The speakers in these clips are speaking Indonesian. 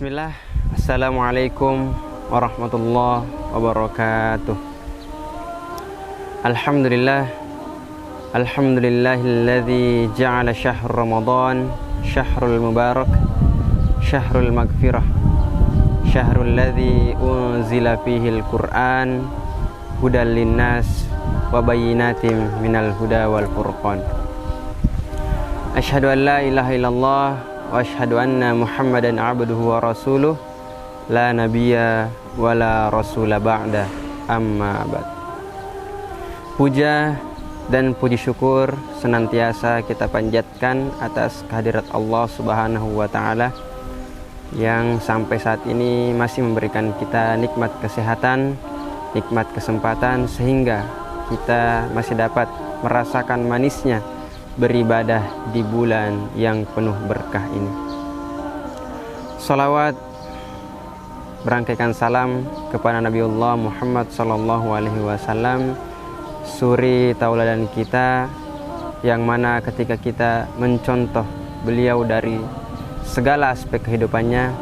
Bismillah. Assalamualaikum warahmatullahi wabarakatuh. Alhamdulillah. Alhamdulillahilladzi ja'ala syahr Ramadan syahrul mubarak, syahrul maghfirah, syahrul ladzi unzila fihi al-Qur'an hudal linnas wa bayyinatin minal huda wal furqan. Asyhadu an la ilaha illallah wa asyhadu anna Muhammadan abduhu wa rasuluh la nabiyya wa la rasula ba'da, amma ba'd. Puja dan puji syukur senantiasa kita panjatkan atas kehadirat Allah Subhanahu wa taala yang sampai saat ini masih memberikan kita nikmat kesehatan, nikmat kesempatan, sehingga kita masih dapat merasakan manisnya beribadah di bulan yang penuh berkah ini. Salawat berangkaikan salam kepada Nabiullah Muhammad sallallahu alaihi wasallam, suri tauladan kita, yang mana ketika kita mencontoh beliau dari segala aspek kehidupannya,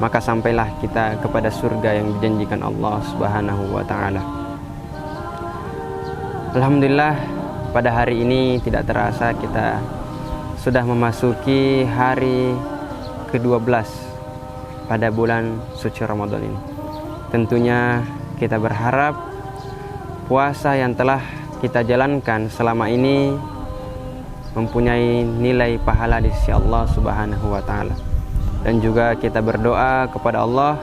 maka sampailah kita kepada surga yang dijanjikan Allah Subhanahu wa taala. Alhamdulillah, pada hari ini tidak terasa kita sudah memasuki hari ke-12 pada bulan suci Ramadan ini. Tentunya kita berharap puasa yang telah kita jalankan selama ini mempunyai nilai pahala di sisi Allah Subhanahu wa taala. Dan juga kita berdoa kepada Allah,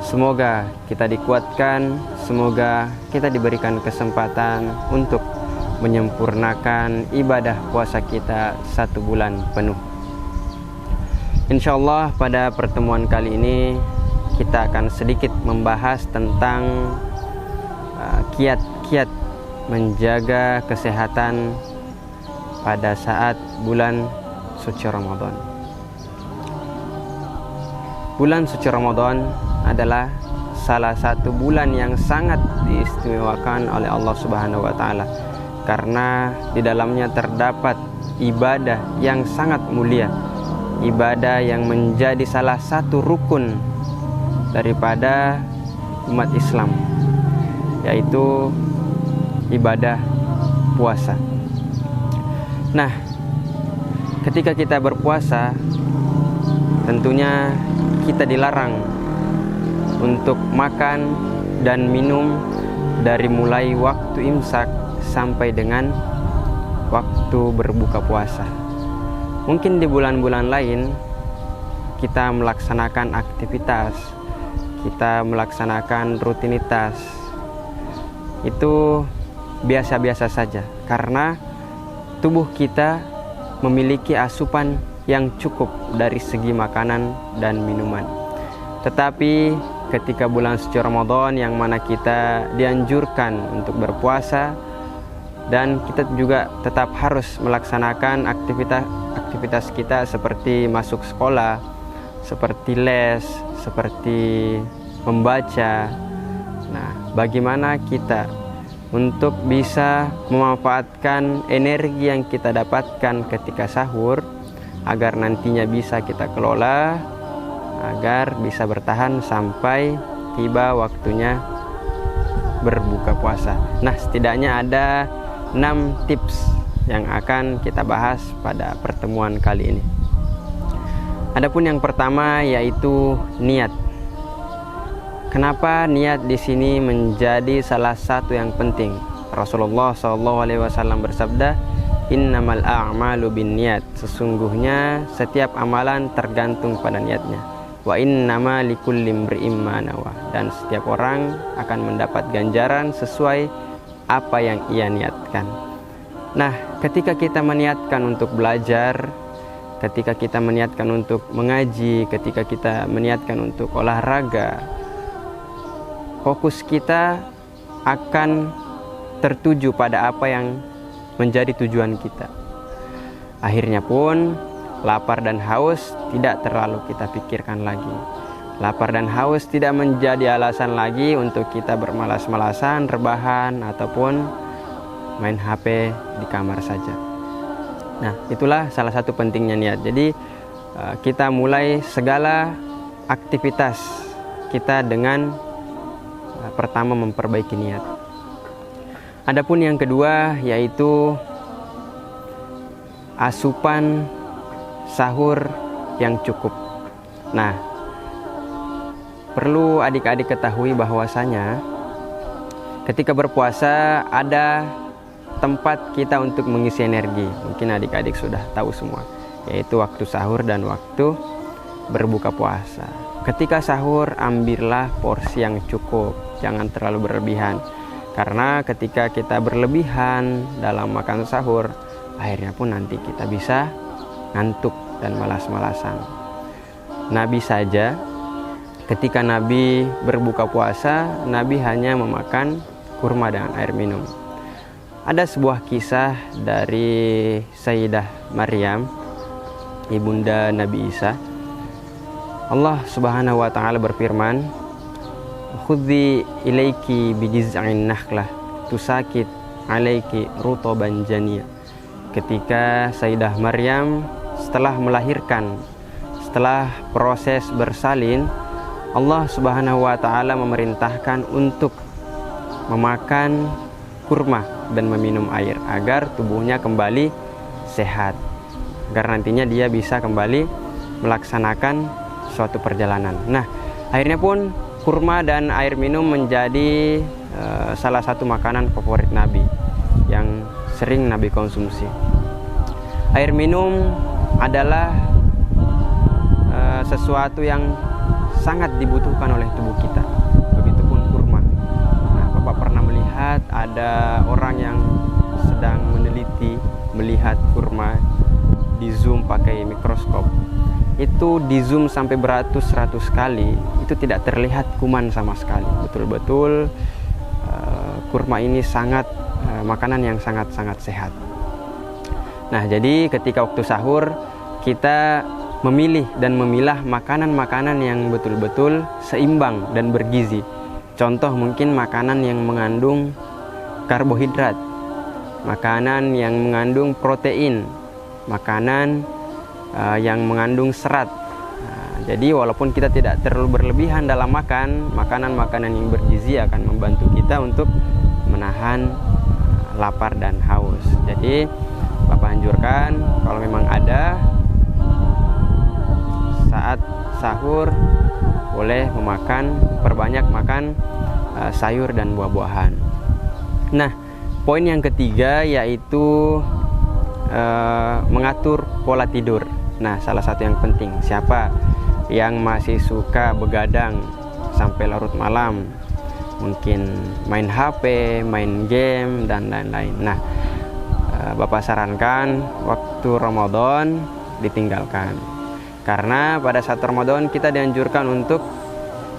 semoga kita dikuatkan, semoga kita diberikan kesempatan untuk menyempurnakan ibadah puasa kita 1 bulan penuh. Insyaallah pada pertemuan kali ini kita akan sedikit membahas tentang kiat-kiat menjaga kesehatan pada saat bulan suci Ramadan. Bulan suci Ramadan adalah salah satu bulan yang sangat diistimewakan oleh Allah Subhanahu wa taala, karena di dalamnya terdapat ibadah yang sangat mulia, ibadah yang menjadi salah satu rukun daripada umat Islam, yaitu ibadah puasa. Nah, ketika kita berpuasa, tentunya kita dilarang untuk makan dan minum dari mulai waktu imsak sampai dengan waktu berbuka puasa. Mungkin di bulan-bulan lain kita melaksanakan aktivitas, kita melaksanakan rutinitas, itu biasa-biasa saja, karena tubuh kita memiliki asupan yang cukup dari segi makanan dan minuman. Tetapi ketika bulan suci Ramadan yang mana kita dianjurkan untuk berpuasa, dan kita juga tetap harus melaksanakan aktivitas kita seperti masuk sekolah, seperti les, seperti membaca. Nah, bagaimana kita untuk bisa memanfaatkan energi yang kita dapatkan ketika sahur agar nantinya bisa kita kelola, agar bisa bertahan sampai tiba waktunya berbuka puasa. Nah, setidaknya ada 6 tips yang akan kita bahas pada pertemuan kali ini. Adapun yang pertama yaitu niat. Kenapa niat di sini menjadi salah satu yang penting? Rasulullah SAW bersabda, "Innamal a'malu binniyat." Sesungguhnya setiap amalan tergantung pada niatnya. Wa innama likulli imri'in ma nawa. Dan setiap orang akan mendapat ganjaran sesuai apa yang ia niatkan. Nah, ketika kita meniatkan untuk belajar, ketika kita meniatkan untuk mengaji, ketika kita meniatkan untuk olahraga, fokus kita akan tertuju pada apa yang menjadi tujuan kita. Akhirnya pun lapar dan haus tidak terlalu kita pikirkan lagi. Lapar dan haus tidak menjadi alasan lagi untuk kita bermalas-malasan, rebahan, ataupun main HP di kamar saja. Nah, itulah salah satu pentingnya niat. Jadi kita mulai segala aktivitas kita dengan pertama memperbaiki niat. Adapun yang kedua yaitu asupan sahur yang cukup. Nah, perlu adik-adik ketahui bahwasanya ketika berpuasa ada tempat kita untuk mengisi energi. Mungkin adik-adik sudah tahu semua, yaitu waktu sahur dan waktu berbuka puasa. Ketika sahur, ambillah porsi yang cukup, jangan terlalu berlebihan. Karena ketika kita berlebihan dalam makan sahur, akhirnya pun nanti kita bisa ngantuk dan malas-malasan. Nabi saja ketika Nabi berbuka puasa, Nabi hanya memakan kurma dan air minum. Ada sebuah kisah dari Sayyidah Maryam, ibunda Nabi Isa. Allah Subhanahu wa taala berfirman, "Khudzi ilaiki bijiz'in nakhlah tusakit alaiki rutoban janiya." Ketika Sayyidah Maryam setelah melahirkan, setelah proses bersalin, Allah Subhanahu wa taala memerintahkan untuk memakan kurma dan meminum air agar tubuhnya kembali sehat, agar nantinya dia bisa kembali melaksanakan suatu perjalanan. Nah, akhirnya pun kurma dan air minum menjadi salah satu makanan favorit Nabi yang sering Nabi konsumsi. Air minum adalah sesuatu yang sangat dibutuhkan oleh tubuh kita. Begitupun kurma. Nah, Bapak pernah melihat ada orang yang sedang meneliti, melihat kurma di zoom pakai mikroskop. Itu di zoom sampai beratus-ratus kali, itu tidak terlihat kuman sama sekali. Betul-betul kurma ini sangat makanan yang sangat-sangat sehat. Nah, jadi ketika waktu sahur kita memilih dan memilah makanan-makanan yang betul-betul seimbang dan bergizi. Contoh mungkin makanan yang mengandung karbohidrat, makanan yang mengandung protein, makanan yang mengandung serat. Nah, jadi walaupun kita tidak terlalu berlebihan dalam makan, makanan-makanan yang bergizi akan membantu kita untuk menahan lapar dan haus. Jadi Bapak anjurkan kalau memang ada saat sahur boleh perbanyak makan sayur dan buah-buahan. Nah, poin yang ketiga yaitu mengatur pola tidur. Nah, salah satu yang penting, siapa yang masih suka begadang sampai larut malam, mungkin main HP, main game dan lain-lain. Nah, Bapak sarankan waktu Ramadan ditinggalkan. Karena pada saat Ramadan kita dianjurkan untuk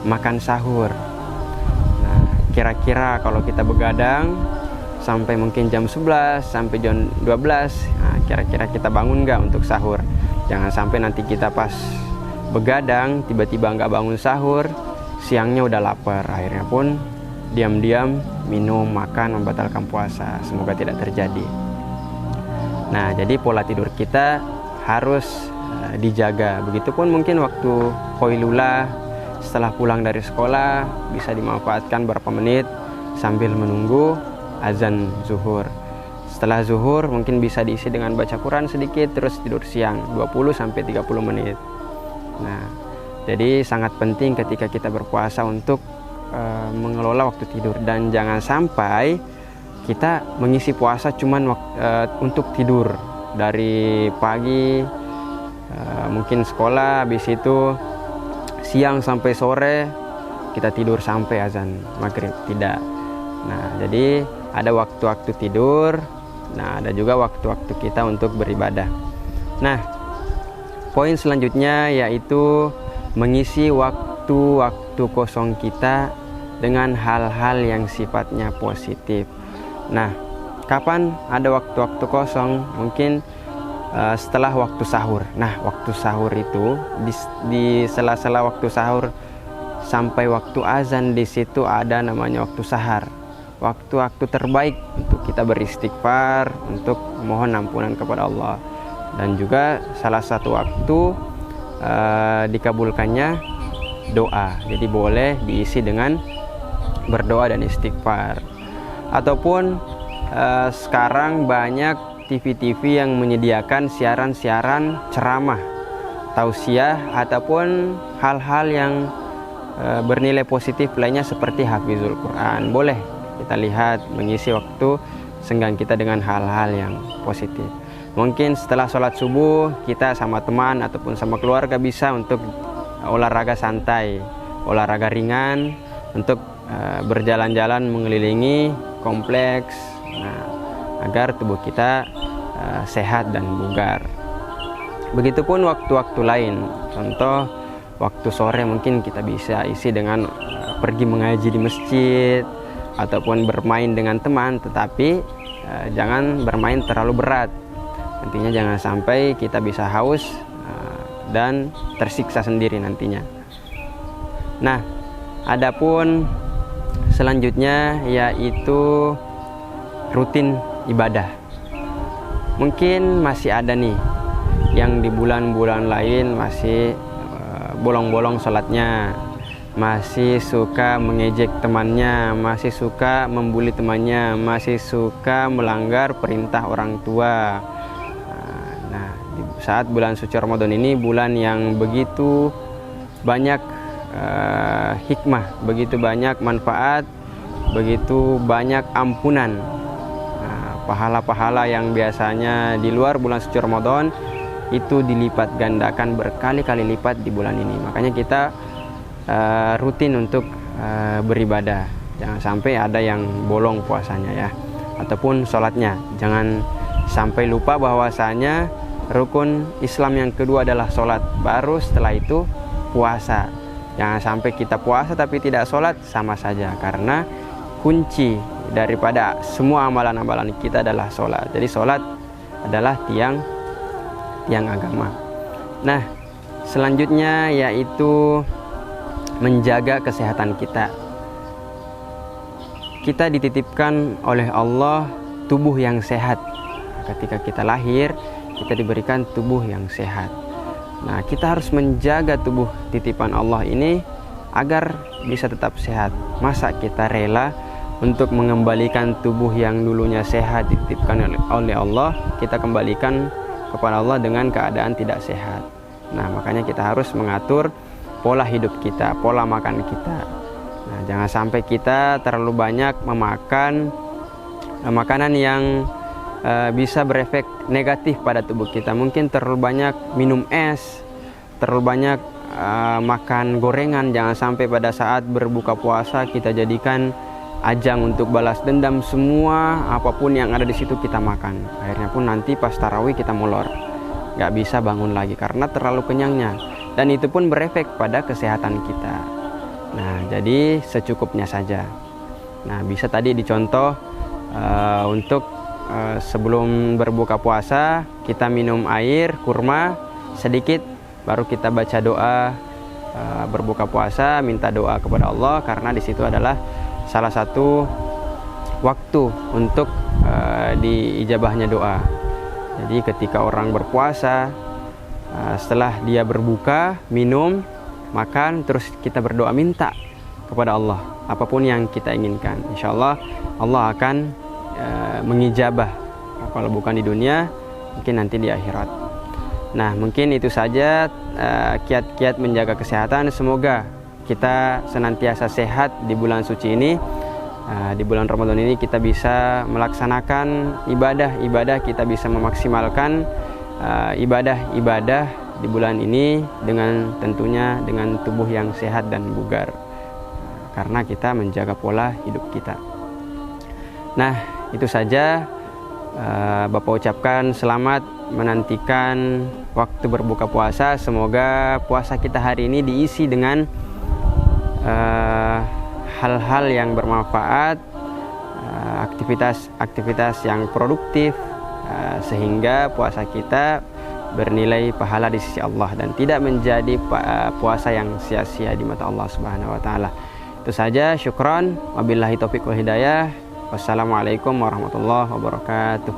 makan sahur. Nah, kira-kira kalau kita begadang sampai mungkin jam 11 sampai jam 12, nah, kira-kira kita bangun nggak untuk sahur? Jangan sampai nanti kita pas begadang tiba-tiba nggak bangun sahur, siangnya udah lapar, akhirnya pun diam-diam minum, makan, membatalkan puasa. Semoga tidak terjadi. Nah, jadi pola tidur kita harus dijaga. Begitupun mungkin waktu Qailula setelah pulang dari sekolah bisa dimanfaatkan beberapa menit sambil menunggu azan zuhur. Setelah zuhur mungkin bisa diisi dengan baca Quran sedikit, terus tidur siang 20-30 menit. Nah, jadi sangat penting ketika kita berpuasa untuk mengelola waktu tidur, dan jangan sampai kita mengisi puasa cuman untuk tidur dari pagi, mungkin sekolah, habis itu siang sampai sore kita tidur sampai azan maghrib. Tidak. Nah, jadi ada waktu-waktu tidur, nah ada juga waktu-waktu kita untuk beribadah. Nah, poin selanjutnya yaitu mengisi waktu-waktu kosong kita dengan hal-hal yang sifatnya positif. Nah, kapan ada waktu-waktu kosong? Mungkin setelah waktu sahur. Nah, waktu sahur itu di sela-sela waktu sahur sampai waktu azan, di situ ada namanya waktu sahar. Waktu-waktu terbaik untuk kita beristighfar, untuk mohon ampunan kepada Allah. Dan juga salah satu waktu dikabulkannya doa. Jadi boleh diisi dengan berdoa dan istighfar. Ataupun sekarang banyak TV-TV yang menyediakan siaran-siaran ceramah, tausiah, ataupun hal-hal yang bernilai positif lainnya seperti hafizul Quran. Boleh kita lihat mengisi waktu senggang kita dengan hal-hal yang positif. Mungkin setelah sholat subuh kita sama teman ataupun sama keluarga bisa untuk olahraga santai, olahraga ringan, untuk berjalan-jalan mengelilingi kompleks, agar tubuh kita sehat dan bugar. Begitupun waktu-waktu lain, contoh waktu sore mungkin kita bisa isi dengan pergi mengaji di masjid ataupun bermain dengan teman, tetapi jangan bermain terlalu berat. Nantinya jangan sampai kita bisa haus dan tersiksa sendiri nantinya. Nah, adapun selanjutnya yaitu rutin ibadah. Mungkin masih ada nih yang di bulan-bulan lain masih bolong-bolong sholatnya, masih suka mengejek temannya, masih suka membuli temannya, masih suka melanggar perintah orang tua. Nah, di saat bulan suci Ramadan ini, bulan yang begitu banyak hikmah, begitu banyak manfaat, begitu banyak ampunan. Pahala-pahala yang biasanya di luar bulan suci Ramadan itu dilipat gandakan berkali-kali lipat di bulan ini. Makanya kita rutin untuk beribadah. Jangan sampai ada yang bolong puasanya ya, ataupun sholatnya. Jangan sampai lupa bahwasanya rukun Islam yang kedua adalah sholat, baru setelah itu puasa. Jangan sampai kita puasa tapi tidak sholat, sama saja, karena kunci daripada semua amalan-amalan kita adalah sholat. Jadi sholat adalah tiang agama. Nah, selanjutnya yaitu menjaga kesehatan kita. Kita dititipkan oleh Allah tubuh yang sehat. Ketika kita lahir, kita diberikan tubuh yang sehat. Nah, kita harus menjaga tubuh titipan Allah ini agar bisa tetap sehat. Masa kita rela untuk mengembalikan tubuh yang dulunya sehat dititipkan oleh Allah, kita kembalikan kepada Allah dengan keadaan tidak sehat. Nah, makanya kita harus mengatur pola hidup kita, pola makan kita. Nah, jangan sampai kita terlalu banyak memakan makanan yang bisa berefek negatif pada tubuh kita. Mungkin terlalu banyak minum es, terlalu banyak makan gorengan. Jangan sampai pada saat berbuka puasa kita jadikan ajang untuk balas dendam, semua apapun yang ada di situ kita makan. Akhirnya pun nanti pas tarawih kita molor, nggak bisa bangun lagi karena terlalu kenyangnya, dan itu pun berefek pada kesehatan kita. Nah, jadi secukupnya saja. Nah, bisa tadi dicontoh untuk sebelum berbuka puasa kita minum air kurma sedikit, baru kita baca doa berbuka puasa, minta doa kepada Allah, karena di situ adalah salah satu waktu untuk diijabahnya doa. Jadi ketika orang berpuasa, setelah dia berbuka, minum, makan, terus kita berdoa minta kepada Allah apapun yang kita inginkan. Insya Allah Allah akan mengijabah, kalau bukan di dunia mungkin nanti di akhirat. Nah, mungkin itu saja kiat-kiat menjaga kesehatan. Semoga kita senantiasa sehat di bulan suci ini. Di bulan Ramadan ini kita bisa melaksanakan ibadah-ibadah, kita bisa memaksimalkan ibadah-ibadah di bulan ini dengan tentunya dengan tubuh yang sehat dan bugar, karena kita menjaga pola hidup kita. Nah, itu saja. Bapak ucapkan selamat menantikan waktu berbuka puasa. Semoga puasa kita hari ini diisi dengan hal-hal yang bermanfaat, aktivitas yang produktif, sehingga puasa kita bernilai pahala di sisi Allah dan tidak menjadi puasa yang sia-sia di mata Allah Subhanahu wa taala. Itu saja, syukran, wabillahi taufiq wal hidayah. Wassalamualaikum warahmatullahi wabarakatuh.